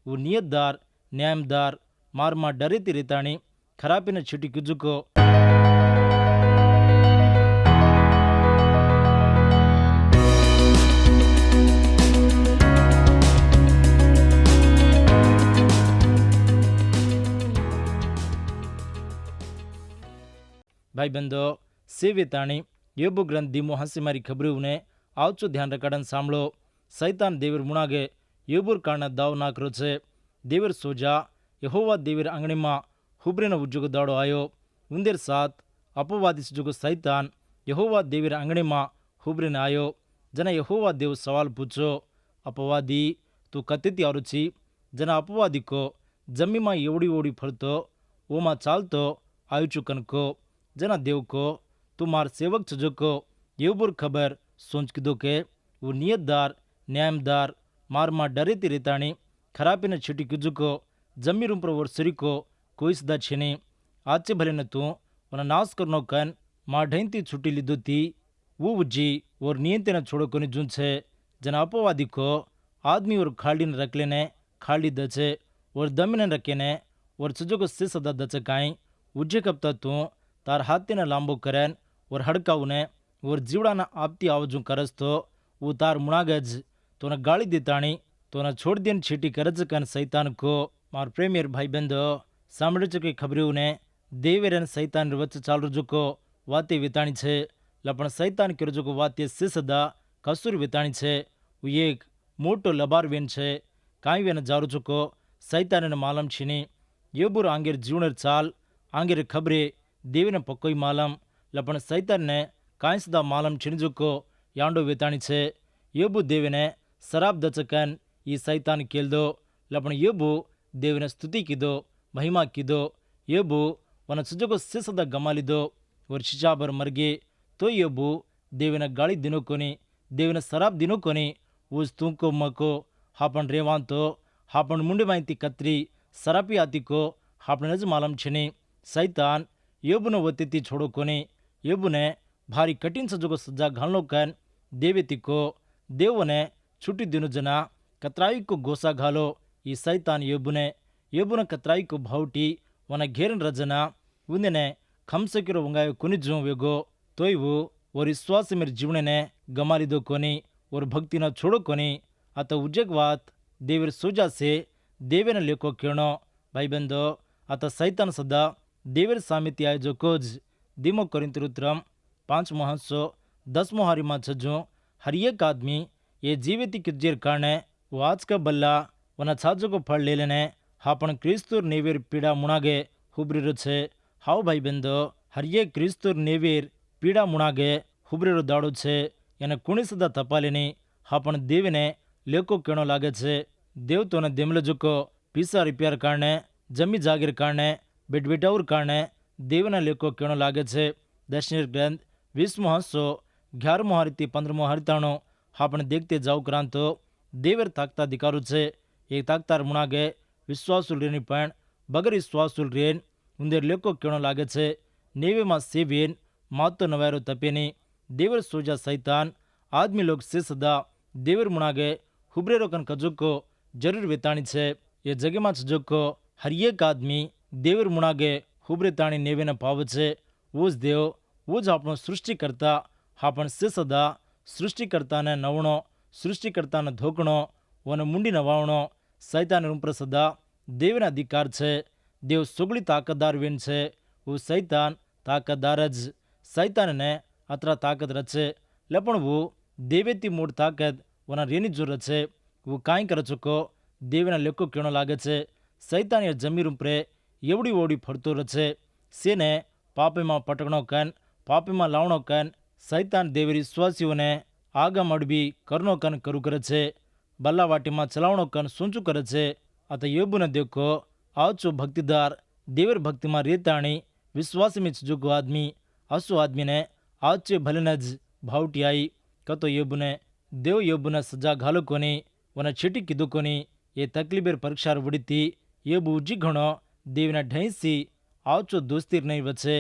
वो नियतदार न्यायमदार मारमा डरेती रेताणी खरापिन चिटी कुजुको भाई बंदो सेवेताणी योबु ग्रंथ दीमो हंसी मारी खबरू ने आवचो ध्यान रखड़न सांभळो सैतान देवर मुणागे योबुर कारण दाव नाकरो छे देवर सोजा यहोवा देवर आंगणी में हुब्रेनो उज्जुगो दाड़ो आयो उंदेर साथ अपवादी जुगो सैतान यहोवा देवर आंगणी में हुब्रेने आयो जना यहोवा देव सवाल पूछो अपवादी तू कत्ती आवरुची जना अपवादी को जमी में एवड़ी ओड़ी फरतो वो मां चालतो आयुचु कनको जना देव को तू मार सेवक छजो को योबुर खबर सोच किदो के वो नियतदार न्यायमदार मार मां डरेती रेताणी खरापिन चिटी कुजुको जमी रूम पर सिरिको कोई सदा छीनी आचे भले न तू वन नाश करनो कन मां ढैंती छुट्टी लीधो थी वो उज्जी और नियंत्रण न छोड़ो कोनी जून छे जना अपवादी को आदमी और खाड़ी न रख लेने खाड़ी दचे और दमी न रखे ने और छजो को से सदा दचे काई उज्जे कपता तू तार हाथी न लांबो करेन और हड़काऊ ने और जीवड़ा न आपती आवजू करस तो वो तार मुणागज तो न गाड़ी देताणी तो न छोड़ देन छीटी करज कन सैतान को मार प्रेमियर भाई बंदो सांभळो के खबरू ने देवेरन सैतान वच्चे चाल रजो को वाते वेताणी छे लपण सैतान के रजो को वाते से सदा कसूर वेताणी छे वो एक मोटो लबार वेन छे काई वेन जारू चुको सैतान ने मालम छीनी योबुर आंगेर जीवनर चाल आंगेर खबरे देवेन पक्कोई मालम लपण सैतान ने काई सदा मालम छिणजुको यांडो वेताणी छे योबु देवेने शराब दचकन ई सैतान केल्दो लपण योबु देवेने स्तुति कीदो महिमा कीदो योबु वन सुजको से सदा गमालिदो और शिशाबर मर्गे तो योबु देवेने गाड़ी दिनो कोनी देवेने शराब दिनो कोनी उस तुमको मको हापन रेवांतो हापन मुंडे माइती कत्री सरापी आती को हापन नज मालम छिनी सैतान योबुने वत्ती छोड़ो कोनी योबुने भारी कठिन सजो को सजा घालनो कन देवेती को देवने छुट्टी दिनो जना कतराई को गोसा घालो ई सैतान योबुने कतराई को भावटी वन घेरन रजना उन्हें खमसकिरो उंगायो कुनिजो वेगो तोय वो और विश्वास मेरे जीवन ने गमालिदो कोनी और भक्ति न छोड़ो कोनी अत उज्जगवात देवर सोजा से देवे न लेको केणो भाई बंदो अत सैतान सदा देवर सामिति आय जो कोज दिमो कोरिंतरुत्रम 5 महसो 10 हारी मा छजो हर एक आदमी ये जीवित किज्जेर कारणे वो आज का बल्ला वन छाजो को फल ले लेने हापन क्रिस्तुर नेवेर पीड़ा मुणागे हुब्रिरो छे हाउ भाई बंदो हर एक क्रिस्तुर नेवेर पीड़ा मुणागे हुब्रिरो दाड़ो छे एने कुणी सदा तपालेनी हापन देवने लेको केणो लागे छे देव तो ने देमले जुको पीसा रिपेयर कारणे जमी जागीर कारणे बेटबेटाउर कारणे देवने लेको केणो लागे छे दशनीर ग्रंथ 20 महसो 11 हरिती 15 हरिताणो हापन देखते जाऊ क्रांतो देवर ताकता दिकारू छे एक ताकतार मुणागे विश्वासुल रेनी पण बगर विश्वासुल रेन उंदेर लेको केणो लागे छे नेवे मा सेवेन मातो नवारो तपेनी देवर सोजा सैतान आदमी लोग से सदा देवर मुणागे हुब्रेरो कन कजुको जरूर वेताणी छे ये जगे मा छजुको हर एक आदमी देवर मुणागे हुब्रे ताणी नेवे न पावे छे वोज देव वोज आपनो सृष्टिकर्ता हापण से सदा सृष्टिकर्ता ने नवणो सृष्टिकर्ता ने धोकणो वन मुंडी नवावणो सैतान रूपर सदा देवना अधिकार छे देव सोगली ताकतदार वेन छे वो सैतान ताकतदार ज सैतान ने अतरा ताकत रचे लपण वो देवेती मूड ताकत वना रेनी जो रचे वो काई कर चुको देवना लेको केणो लागे छे सैतान ये जमी रूपरे एवड़ी ओड़ी फरतो रचे सेने पापे में पटकणो कन पापे में लावणो कन सैतान देवरी विश्वासीओ ने आगा मडबी करनो कन करू करे छे बल्लावाटी में चलावणो कन सोचू करे छे अत योबु ने देखो आवचो भक्तिदार देवर भक्ति में रेताणी विश्वास में जुगो आदमी असु आदमी ने आवचे भले नज भावटी आई कतो योबु ने देव योबु ने सजा घालो कोनी वन छिटी कीधु कोनी ये तकलीबेर परीक्षा वड़ीती योबु उज्जी घणो देवना ढैसी आवचो दोस्तीर नहीं वचे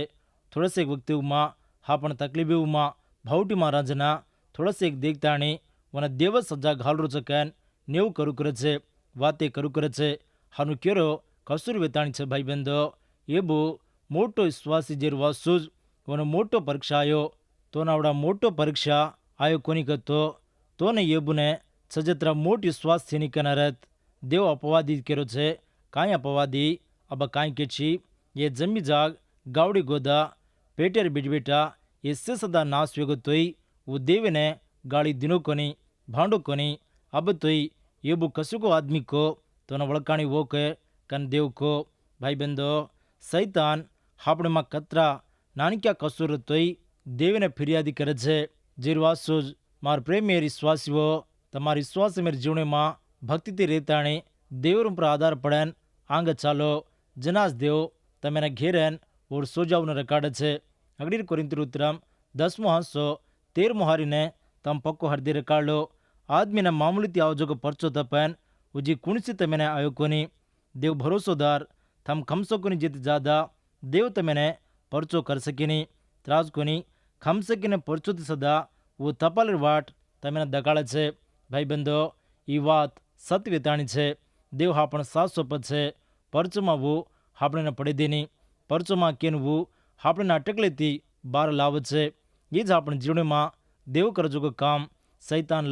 थोड़ा से एक वक्त उमा हापण तकलीबे उमा भावटी में राजना थोड़ा से एक देखताणी वन देव सजा घाल रुचकन नेव करू करे छे વાતે કરું કરે છે હાનું કેરો કસૂર વેતાણી છે ભાઈબંધો એબુ મોટો વિશ્વાસી જેર વાસુજ વનો મોટો પરીક્ષા આયો તો નાવડા મોટો પરીક્ષા આયો કોની કતો તોને એબુને સજત્રા મોટ વિશ્વાસ થીની કનારત દેવ અપવાદી કેરો છે કાંઈ અપવાદી અબ કાંઈ કેછી એ જમી જાગ ગાવડી ગોદા પેટેર ಬಿಡ್ಬಿટા ಎಸ್ಸೆ ಸದಾ ನಾಸ್ ವೆಗೊತ್ತೊಯ್ ಉ ದೇವಿನೆ ಗಾಳಿ ದಿನೋಕೊನಿ ಭಾಂಡೋಕೊನಿ ಅಬತ್ತೊಯ್ ಏಬು ಕಸುಗೋ ಆದ್ಮಿಕೋ તોના વળકાણી વોકે કન દેવકો ભાઈબંધો સૈતાન હાપણેમાં કતરા નાનક્યા કસૂર તોય દેવીને ફરિયાદી કરે છે જીરવાસો જ માર પ્રેમી વિશ્વાસીઓ તમારી વિશ્વાસ મેર જીવણીમાં ભક્તિથી રેતાણી દેવર ઉપર આધાર પડેન આંગ ચાલો જનાસ દેવ તમેને ઘેરેન ઓર સોજાવને રકાડે છે અગડીર કોરિંતર ઉત્તરમ 10મો હંસો 13મો હારીને તમ પક્કો હરદી રકાડલો આદમીને મામૂલીથી આવજોગો પરચો તપેન ઉજી કુણસી તમેને આયોકોની દેવ ભરોસોદાર તમ ખમસોકોની જીત જાદા દેવ તમેને પરચો કર સકીની ત્રાજકોની ખમસકીને પરચોથી સદા વો તપાલર વાટ તમેને દકાળે છે ભાઈબંધો એ વાત સત્ય વેતાણી છે દેવ હાપણ 700 છે પરચોમાં વો હાપણેને પડી દેની પરચોમાં કેનવું હાપણેને અટકલેથી બહાર લાવે છે એ જ આપણા જીવનમાં દેવ કરજોગો કામ સૈતાન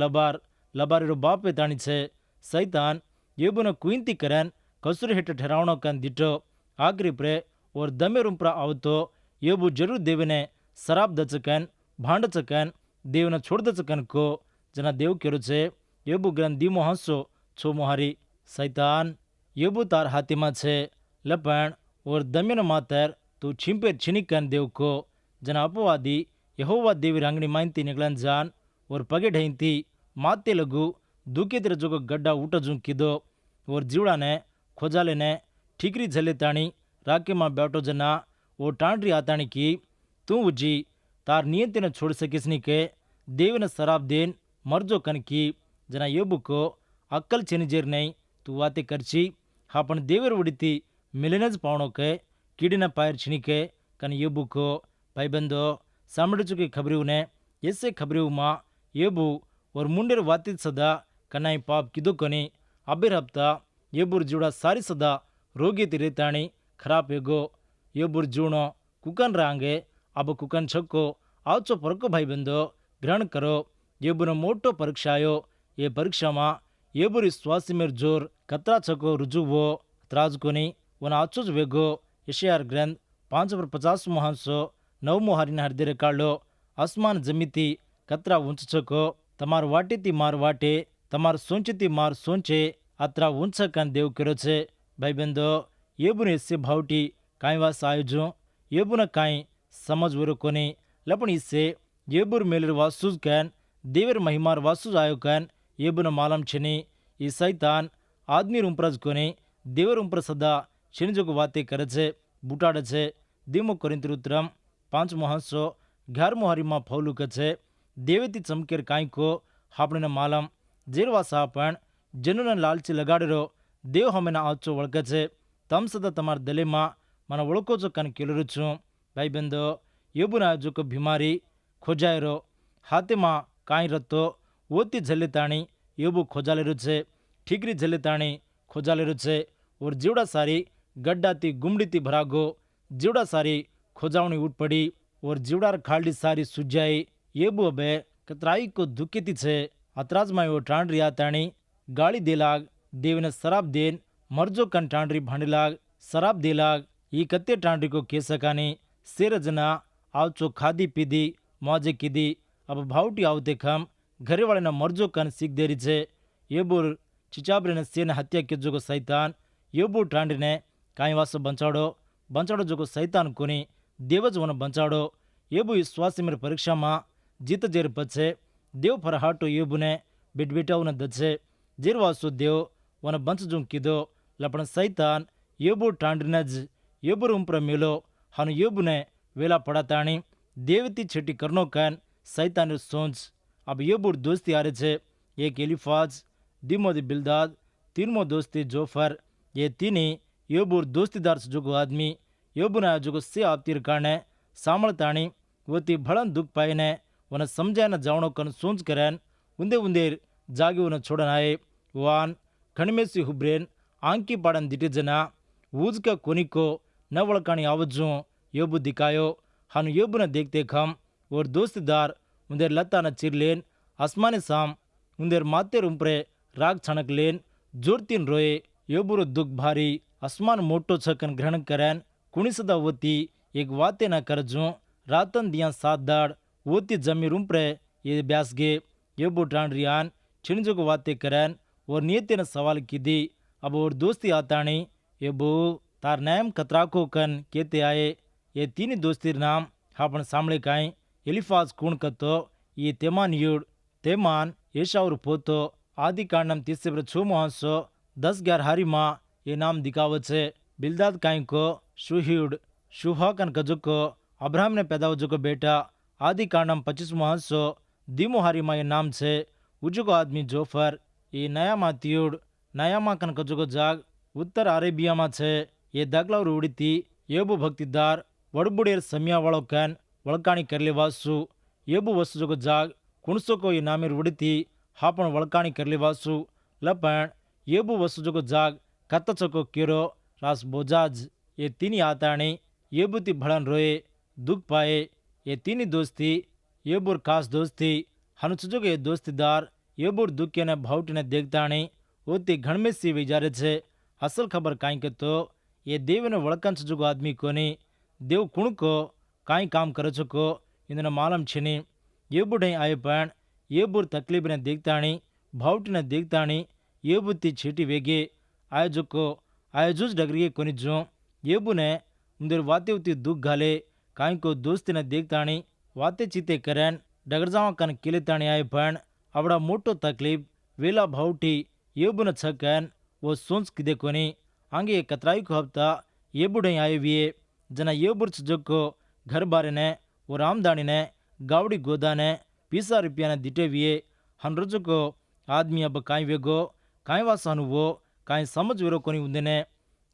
લબારીરો બાપ વેતાણી છે સૈતાન યેબુને કુઈંતી કરેન કસૂર હેઠ ઠરાવણો કન દીઠો આખરી પ્રે ઓર દમે રૂમપરા આવતો યેબુ જરૂર દેવને શરાબ દચકન ભાંડ ચકન દેવને છોડ દચકન કો જેના દેવ કેરો છે યેબુ ગ્રંથ ધીમો હંસો છો મોહારી સૈતાન યેબુ તાર હાથીમાં છે લપણ ઓર દમેનો માતર તું છીંપે છીનીકન દેવ કો જેના અપવાદી ಯೆಹೋವ ದೇವಿ ಅಂಗಡಿ ಮಾಯಿಂತಿ ನಿಗಳನ್ ಜಾನ್ ಓರ್ ಪಗೆ ಢೈಂತಿ ಮಾತೆ ಲಗು દુઃખિત જોગો ગड्ढा ઊટા ઝૂંકીદો ઓર જીવડાને ખોજાલેને ઠીકરી ઝલે તાણી રાકેમાં બેઠો જના ઓ ટાંડરી આતાણી કી તું ઉજી તાર નિયંત્રણ છોડ સકીશ ની કે દેવને શરાબ દેન મરજો કન કી જના યેબુકો અક્કલ છેની જેર નહીં તું વાતે કરછી હા પણ દેવર ઉડીતી મિલને જ પાવણો કે કીડીના પાયર છીણી કે કન યેબુકો ભાઈબંધો સાંભળી ચૂકી ખબરીઓને એસે ખબરીઓમાં યેબુ ઓર મુંડેર વાતી સદા કનાઈ પાપ કીધો કોની અબેર હપ્તા યેબુર જીવડા સારી સદા રોગીતી રેતાણી ખરાબ હેગો યેબુર જીવણો કુકન રાંગે અબ કુકન છક્કો આવચો પરકો ભાઈબંધો ગ્રહણ કરો યેબુનો મોટો પરીક્ષા આયો એ પરીક્ષામાં યેબુર વિશ્વાસી મેર જોર કતરા છકો રુજુવો ત્રાજકોની વન આચો જ વેગો ಯೆಶಾಯರ ಗ್ರಂಥ 550 ಹಂಸೋ 9મો હારીના હૃદય કાઢલો આસમાન જમીતી કતરા ઊંચ છકો તમાર વાટેથી માર વાટે તમાર સોંચેથી માર સોંચે આતરા ઊંચ કાન દેવ કર્યો છે ભાઈબંધો યેબુને એસે ભાવટી કાંઈ વાસ આયોજો યેબુને કાંઈ સમજવરો કોની લપણ ઇસે યેબુર મેલર વાસુજ કાન દેવર મહિમાર વાસુજ આયો કાન યેબુને માલમ છેની ಈ સૈતાન આદમી રૂંપરજ કોની દેવર રૂંપર સદા શેનજોગ વાતે કરે છે બુટાડે છે ધીમો કોરિંથર ઉત્તરમ 5મો હંસો 11મો હારીમાં ફૌલું કે છે દેવેથી ચમકેર કાંઈકો આપણને માલમ જેરવાસા પણ જનુને લાલચી લગાડેરો દેવ હમેના આચો વળકે છે તમ સદા તમારા દલેમાં મને ઓળખો છો કન કેલરું છું ભાઈબંધો યેબુના જોકો બીમારી ખોજાયેરો હાથેમાં કાંઈ રતો ઓતી જલેતાણી યેબુ ખોજાલેરું છે ઠીકરી જલેતાણી ખોજાલેરું છે ઓર જીવડા સારી ગड्ढाથી ગુમડીથી ભરાગો જીવડા સારી ખોજાવણી ઉઠ પડી ઓર જીવડાર ખાલડી સારી સુજાઈ યેબુ અબે કતરાઈ કો દુઃખીતી છે અતરાજમાં એવો ટાંડરી આતાણી ગાળી દેલાગ દેવને શરાબ દેન મરજો કન ટાંડરી ભાંડેલાગ શરાબ દેલાગ ಈ ಕತ್ತೆ ಟಾಂಡ್ರಿ को के सकानी सेर जना आवचो खादी पीदी मौजे कीदी अब भावटी आवते खम घरे वाले न मरजो कन सीख देरी छे येबुर चिचाबरे ने सेन हत्या के जोगो सैतान येबुर ટાંડરી ने काई वासो बंचाड़ो जोगो सैतान कोनी देवज वन बंचाड़ो येबु विश्वासी मेर परीक्षा में जीत जेर पछे देव फरहाटो येबुने बिटबिटावने दछे जेर वासो देव वन बंच जुं कीधो लपण सैतान येबुर ટાંડરીને જ યેબુર ઉંપર મેલો હાનું યેબુને વેલા પડાતાણી દેવતી છેટી કરનો કાન સૈતાન સોંચ अब યેબુર દોસ્તી આરે છે એક એલિફાજ દીમોદી બિલદાદ तीनमो दोस्ती जोफर ये तीनी યેબુર दोस्तीदार जोगो आदमी યેબુના જોગો સે આપતીર કારણે સાંભળતાણી વતી ભળન દુઃખ પાઈને વને સમજાયને જાવણો કન સોંચ કરેન ઉંદે ઉંદેર જાગીઓને છોડન આએ વાન कणमेसी हुब्रेन आंकी पाड़न दिटे जना वूज का कोनी को न वड़कानी आवजू योबु दिखायो हनु योबु न देखते खम और दोस्तीदार उन्देर लता न चिरलेन आसमानी साम उन्देर माते रुम्प्रे राग छणक लेन जोरतीन रोए योबुरो दुख भारी आसमान मोटो छकन ग्रहण करन कुणिसदा वोती एक वाते न करजू रातन दिया 7 दाड़ वोती जमी रुम्प्रे ये ब्यासगे योबु टांड्रियान छिणजो को वाते करन और नियते न सवाल कीदी अब और दोस्ती आतानी योबु तार नाम कतराको कन केते आए ये तीन दोस्तीर नाम हापण सामळे काई एलिफाज कुण कतो ये तेमानियुड तेमान येशावर पोतो आदि कांडम 36 10-11 हारी माँ ये नाम दिखावे छे बिल्दाद काई को शुह्यूड शुहाकन कजुको अब्राहम ने पैदा वजुको बेटा आदि कांडम 25 दीमो हारी माँ ये नाम छे उजुको आदमी जोफर ये नया मातियुड नया माँ कन कजुको जाग उत्तर अरेबिया माँ छे ये दागलावर उड़ीती योबु भक्तिदार वड़बुड़ेर समिया वालों कन वळकाणी करले वासु योबु वसुजो जाग कुणसो को ये नामेर उड़ीती हापण वळकाणी करले वासु लपण योबु वसुजो जाग कत्तचको केरो रास बोजाज ये तीनी आताणी योबुती भड़न रोए दुख पाए ये तीनी दोस्ती योबुर खास दोस्ती हनुचुजो ये दोस्तीदार योबुर दुख ने भावटी ने देखताणी ओती घणमेसी विचारे छे असल खबर काई के तो ये देव ने वळकंच जुगो आदमी कोनी देव कुण को काई काम करे छको इंदने मालम छेनी येबुडे आए पण येबुर तकलीफ ने देखताणी भावटी ने देखताणी येबुती छीटी वेगे आए जुको आए जुज डगरिये कोनी जो येबु ने उंदर वाते उती दुख घाले काई को दोस्ती ने देखताणी वाते चीते करन डगरजावा कन केलेताणी आए पण आवड़ा मोटो तकलीफ वेला भावटी येबु ने छकन वो सोच किदे कोनी आंगे कतराई को हफ्ता येबुडे आए विये जना येबुर चुजको घर बारे ने और आमदानी ने गावड़ी गोदा ने 20 रुपया ने दिटे विये हन रोजो को आदमी अब काई वेगो काई वासानु वो काई समझ वेरो कोनी उंदेने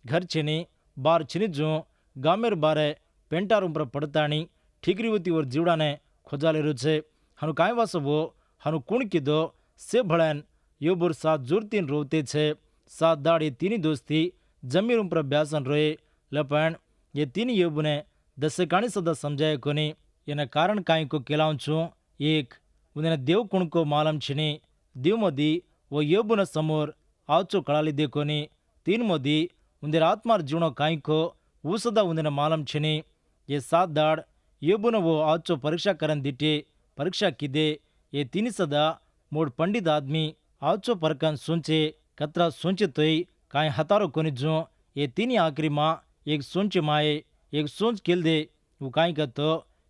घर छेनी बार छिनी जो गामेर बारे पेंटारूम पर पड़तानी ठीकरी होती और जीवड़ा ने खोजाले रुचे हनु काई वासो वो हनु कुण किदो से भड़न योबुर साथ जोरतीन रोते छे 7 दाड़ी तीनी दोस्ती जमीन पर ब्यासन रोए लपण ये तीन योबु ने 10 काणी सदा समझाए कोनी एना कारण काई को केलाऊं छू एक उन्हें देव कुण को मालम छिनी देव मोदी वो योबु न समोर आवचो कड़ाली दे कोनी 3 मोदी उन्हें आत्मार जीवनो काई को वो सदा उन्हें मालम छिनी ये 7 दाड़ योबु न वो आवचो परीक्षा करन दिटे परीक्षा किदे ये तीन सदा मोड़ पंडित आदमी आवचो परकन सुंचे कतरा सोंचे तोई काई हतारो कोनी जो ये तीनी आखिरी माँ एक सोंचे माए एक सोंच केल दे वो काई का तो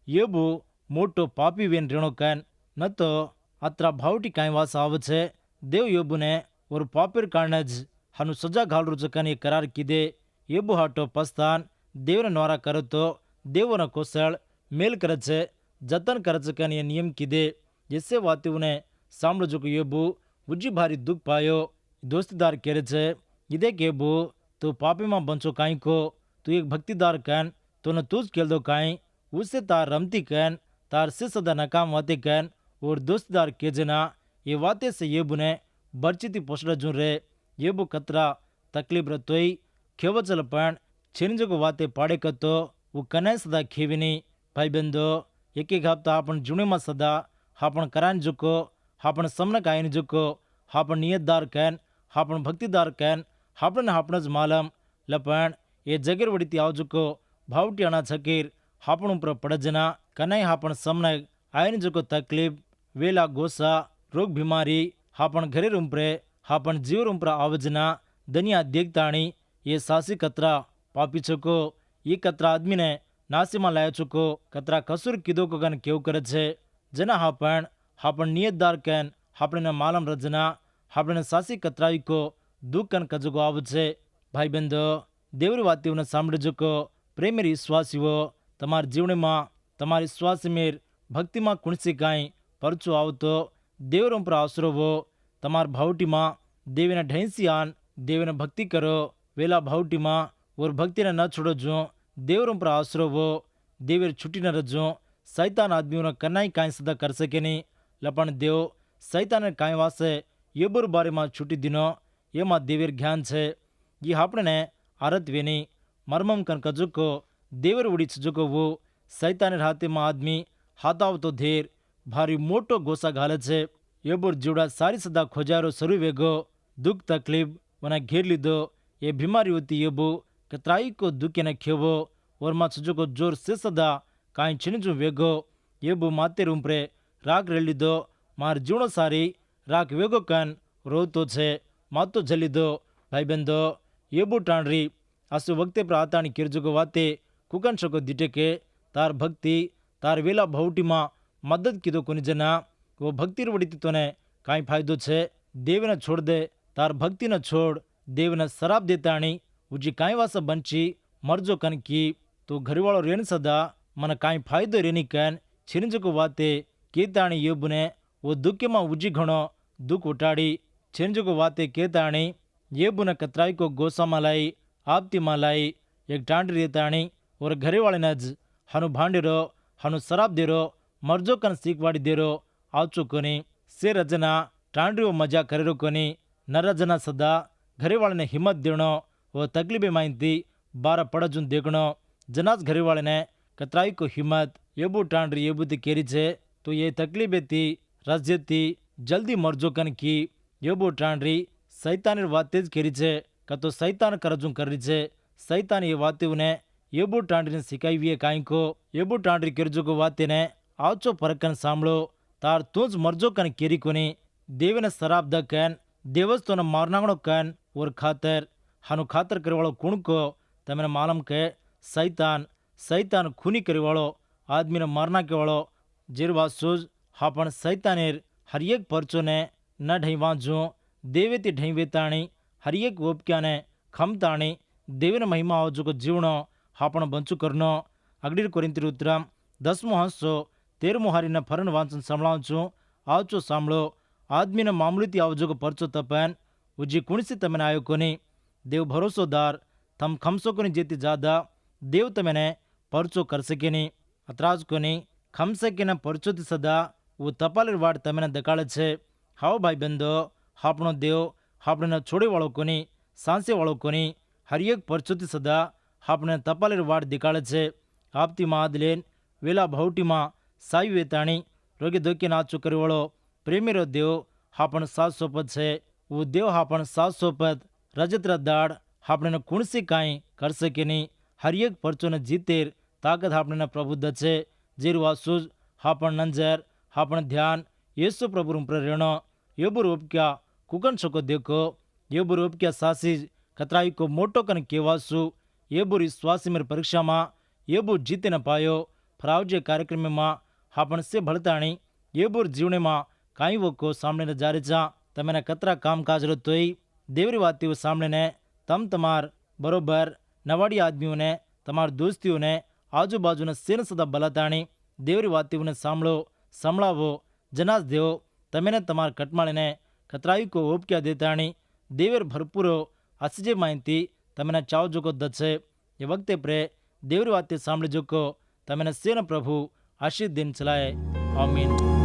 योबु मोटो पापी वेन रेणो कन न तो अत्रा भावटी काई वास आवछे देव योबु ने और पापिर कारणज हनु सजा घाल रुचकन ये करार किदे योबु हाटो पस्तान देव ने नोरा करो तो देव न कोसळ मेल करछे जतन करचकन ये नियम किदे जिससे वाते उन्हें सामड़ो जो योबु उज्जी भारी दुख पायो दोस्तीदार कह रहे इदे केबू तू पापी मां बंचो काई को तू एक भक्तिदार कन तो न तूज खेल दो काई उससे तार रमती कन तार से सदा नकाम वाते कन और दोस्तीदार के जना ये वाते से ये बुने बर्चिती पोषड़ा जुन रे ये बु कतरा तकलीफ रतोई खेवचल पण छिनजो को वाते पाड़े कतो वो कने सदा खेविनी भाई बंदो एक हफ्ता आपण जुने में सदा हापण करान जुको हापण समन कायन जुको हापण नियतदार कन हापण भक्तिदार कन हापण हापणज मालम लपण ये जगेर वड़ीती आवजुको भावटी अणा छकीर हापण उपर पड़जना कनाई हापण समन आयन जुको तकलीफ वेला गोसा रोग बीमारी हापण घरे रुम्परे हापण जीव रुम्पर आवजना दनिया देखताणी ये सासी कतरा पापी छको ये कतरा आदमी ने नासी में लाया चुको कतरा कसूर किदो को गन केव करे छे जना हापण हापण नियतदार कन हापण मालम रजना हापण सासी कतराई को दुख कन कजुको आवछे भाई बंदो देवरी वाती सांभळी जुको प्रेमेर विश्वासीओ तमार जीवन में तमारी विश्वास मेर भक्ति में कुणसी काई परचो आवतो देवर पर आसरोवो तमार भावटी में देवीने ढैंसी आन देवीने भक्ति करो वेला भावटी में और भक्ति ने न छोड़ो जो देवर पर आसरोवो देवर छुट्टी न रजो सैतान आदमी कन्नाई काई सदा कर सके नहीं लपण देव सैतान काई वासे योबुर बारे में छुट्टी दिनो એમાં દેવીર જ્ઞાન છે. એ આપણને આરતવેની મર્મમ કન કજુકો દેવર ઉડી ચુકવવું સૈતાની હાથેમાં આદમી હાથાવતો ધેર ભારી મોટો ગોસા ઘાલે છે. એબુર જીવડા સારી સદા ખોજારો શરૂ વેગો દુઃખ તકલીફ વના ઘેર લીધો એ બીમારી હોતી એબુ કતરાઈ કો દુઃખને ખેવો ઓરમાં ચુજુકો જોર સે સદા કાંઈ છીનજુ વેગો એબુ માતે રૂમપ્રે રાગ રે લીધો માર જીવણો સારી રાગ વેગો કન રોતો છે માતો જલીધો ભાઈબંધો એબુ ટાણરી આસુ વખતે પ્રાતાની કિરજુકો વાતે કુકન શકો દીટે કે તાર ભક્તિ તાર વેલા ભવટીમાં મદદ કીધો કોની જના વો ભક્તિ વડીતી તોને કાંઈ ફાયદો છે. દેવને છોડ દે તાર ભક્તિને છોડ દેવને શરાબ દેતાણી ઉજી કાંઈ વાસ બંચી મરજો કન કી તું ઘરવાળો રેણ સદા મને કાંઈ ફાયદો રેની કન છીનજકો વાતે કેતાણી યેબુને વો દુઃખમાં ઉજી ઘણો દુઃખ ઉટાડી છીનજકો વાતે કેતાણી યેબુને કતરાઈ કો ગોસામાં લાઈ આપતીમાં લાઈ એક ટાંડી રેતાણી ઓર ઘરેવાળીને જ હનું ભાંડેરો હનું શરાબ દેરો મરજો કન શીખવાડી દેરો આવચો કોની સે રજના ટાંડરીઓ મજા કરેરો કોની ન રજના સદા ઘરેવાળીને હિંમત દેણો વો તકલીફે માહિતી બાર પડજું દેખણો જનાજ ઘરેવાળીને કતરાઈ કો હિંમત એબુ ટાંડરી એબુથી કેરી છે તો એ તકલીફેથી રજ્યથી જલ્દી મરજો કન કી એબુ ટાંડરી સૈતાની વાતે જ કેરી છે કા તો સૈતાન કરજું કરી છે. સૈતાન એ વાતીઓને એબુ ટાંડરીને શીખાવીએ કાંઈ કો એબુ ટાંડરી કેરજુકો વાતેને આવચો પરકન સાંભળો તાર તું જ મરજો કન કેરી કોની દેવને શરાબ દ કન દેવસ્તોને મારનાંગણો કન ઓર ખાતર હાનું ખાતર કરવાળો કુણ કો તમને માલમ કે સૈતાન ખૂની કરવાળો આદમીને મારના કેવાળો જેરવાસુજ હા પણ સૈતાનેર હરિયેક પરચોને ન ઢઈ વાંચું દેવેથી ઢઈ વેતાણી હરિયેક ઓપક્યાને ખમતાણી દેવને મહિમા આવજો જીવણો હા પણ બંચું કરનો. અગડીર કોરિંતી ઉત્તરમ 10મો હંસો 13મો હારીને ફરન વાંચન સંભળાવું છું આવચો સાંભળો. આદમીને મામૂલીથી આવજો પરચો તપન ઉજી કુણસી તમને આયો કોની દેવ ભરોસોદાર તમ ખમસો કોની જેતી જાદા દેવ તમને પરચો કરશે કે નહીં અતરાજ કોની ખમસે કે ને પરચોથી સદા વો તપાલેર વાડ તમને દકાળે છે. હાવ ભાઈ બંધો આપણો દેવ આપણને છોડી વાળો કોની સાંસે વાળો કોની હરિયેક પરચોથી સદા આપણે તપાલેર વાડ દેખાડે છે. આપતી માદલેન વેલા ભવટીમાં સાઈ વેતાણી રોગે ધોકે નાચો કરવાળો પ્રેમીરો દેવ હાપણ 700 છે. વો દેવ હાપણ 700 રજતરા દાડ આપણે કુણસી કાંઈ કરશે કે નહીં હરિયેક પરચોને જીતેર તાકત આપણે પ્રભુ દ છે. જેરવાસુજ હાપણ નંજર હાપણ ધ્યાન યેસુ પ્રભુ ઉપર રેણો એબુર ઉપક્યા કુકન શકો દેખો એબુર ઉપક્યા સાસીજ કતરાઈ કો મોટો કન કેવાસુ એબુર વિશ્વાસી મેર પરીક્ષામાં એબુર જીતીને પાયો ફરાવજે કાર્યક્રમમાં હાપણ સે ભળતાણી એબુર જીવણીમાં કાંઈ વકો સાંભળીને જારે જા તમે કતરા કામકાજ તોય દેવરી વાતીઓ સાંભળીને તમ તમાર બરોબર નવાડી આદમીઓને તમાર દોસ્તીઓને આજુબાજુના સેન સદા બલાતાણી દેવરી વાતીઓને સંભળાવો જનાજ દેવો તમે તમાર કટમાળીને કતરાઈ કો ઓપક્યા દેતાણી દેવેર ભરપૂરો અસજે માહિતી તમને ચાવ જોકો દશે એ વખતે પ્રે દેવરી વાતે સાંભળી જોકો તમને સેન પ્રભુ આશીષ દિન ચલાય. આમીન.